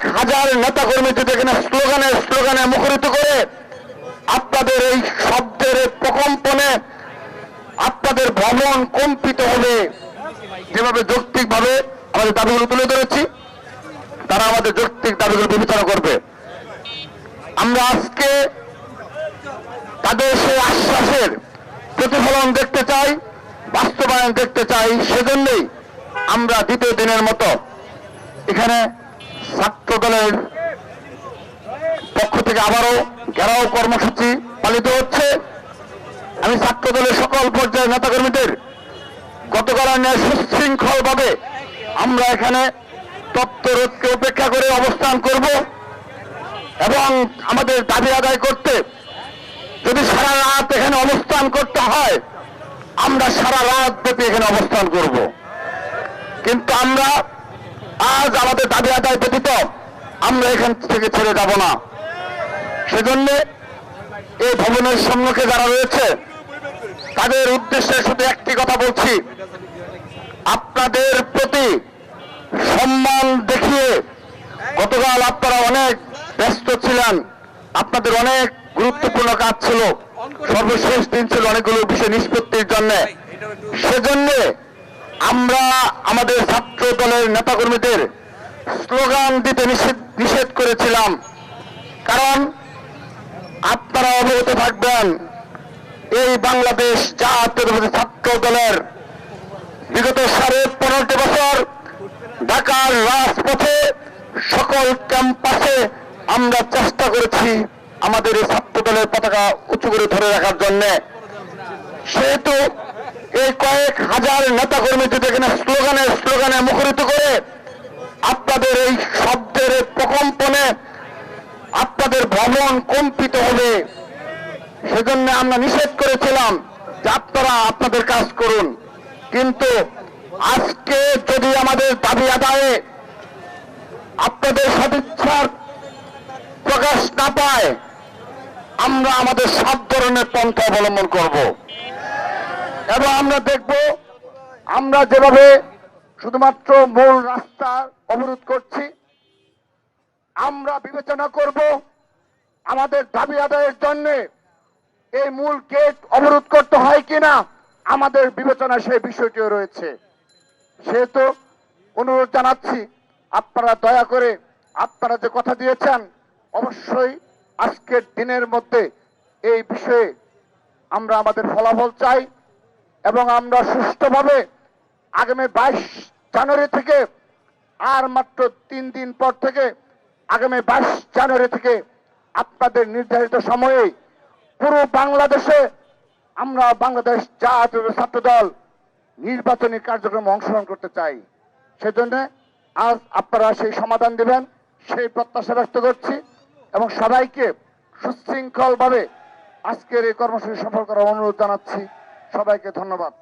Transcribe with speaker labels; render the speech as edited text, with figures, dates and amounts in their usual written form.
Speaker 1: কয়েক হাজার নেতাকর্মী যদি এখানে স্লোগানে মুখরিত করে আপনাদের এই শব্দের প্রকম্পনে আপনাদের ভবন কম্পিত হবে, যেভাবে যৌক্তিকভাবে আমাদের দাবিগুলো তুলে ধরেছি, তারা আমাদের যৌক্তিক দাবিগুলো বিবেচনা করবে। আমরা আজকে তাদের সেই আশ্বাসের প্রতিফলন দেখতে চাই, বাস্তবায়ন দেখতে চাই। সেজন্যই আমরা দ্বিতীয় দিনের মতো এখানে ছাত্র দলের পক্ষ থেকে আবারও ঘেরাও কর্মসূচি পালিত হচ্ছে। আমি ছাত্র দলের সকল পর্যায়ের নেতাকর্মীদের গতকাল সুশৃঙ্খল ভাবে আমরা এখানে তত্ত্বরোধকে উপেক্ষা করে অবস্থান করব এবং আমাদের দাবি আদায় করতে যদি সারা রাত এখানে অবস্থান করতে হয়, আমরা সারা রাত ব্যাপী এখানে অবস্থান করব। কিন্তু আমরা আজ আমাদের দাবি আদায় ব্যতীত আমরা এখান থেকে ছেড়ে যাব না। সেজন্য এই ভবনের সম্মুখে যারা রয়েছে তাদের উদ্দেশ্যে শুধু একটি কথা বলছি, আপনাদের প্রতি সম্মান দেখিয়ে গতকাল আপনারা অনেক ব্যস্ত ছিলেন, আপনাদের অনেক গুরুত্বপূর্ণ কাজ ছিল, সর্বশেষ দিন ছিল অনেকগুলো বিষয় নিষ্পত্তির জন্য। সেজন্য আমরা আমাদের ছাত্র দলের নেতাকর্মীদের স্লোগান দিতে নিষেধ করেছিলাম। কারণ আপনারা অবগত থাকবেন, এই বাংলাদেশ জাতীয়তাবাদী ছাত্র দলের বিগত 15.5 বছর ঢাকার রাজপথে সকল ক্যাম্পাসে আমরা চেষ্টা করেছি আমাদের এই ছাত্র দলের পতাকা উঁচু করে ধরে রাখার জন্য। সেহেতু এই কয়েক হাজার নেতাকর্মী যদি এখানে স্লোগানে মুখরিত করে আপনাদের এই শব্দের প্রকম্পনে আপনাদের ভবন কম্পিত হবে, সেজন্য আমরা নিষেধ করেছিলাম যে আপনারা আপনাদের কাজ করুন। কিন্তু আজকে যদি আমাদের দাবি আদায়ে আপনাদের সদিচ্ছার প্রকাশ না পায়, আমরা আমাদের সব ধরনের পন্থা অবলম্বন করব এবং আমরা দেখব আমরা যেভাবে শুধুমাত্র মূল রাস্তা অবরোধ করছি, আমরা বিবেচনা করব আমাদের দাবি আদায়ের জন্য এই মূল গেট অবরোধ করতে হয় কিনা, আমাদের বিবেচনা সেই বিষয়টিও রয়েছে। সেহেতু অনুরোধ জানাচ্ছি, আপনারা দয়া করে আপনারা যে কথা দিয়েছেন অবশ্যই আজকের দিনের মধ্যে এই বিষয়ে আমরা আমাদের ফলাফল চাই এবং আমরা সুষ্ঠুভাবে আগামী 22 জানুয়ারি থেকে আর মাত্র 3 দিন পর থেকে আগামী 22 জানুয়ারি থেকে আপনাদের নির্ধারিত সময়ে পুরো বাংলাদেশে আমরা বাংলাদেশ জাতীয় ছাত্র দল নির্বাচনী কার্যক্রমে অংশগ্রহণ করতে চাই। সেজন্য আজ আপনারা সেই সমাধান দিবেন সেই প্রত্যাশা ব্যক্ত করছি এবং সবাইকে সুশৃঙ্খলভাবে আজকের এই কর্মসূচি সফল করার অনুরোধ জানাচ্ছি। সবাইকে ধন্যবাদ।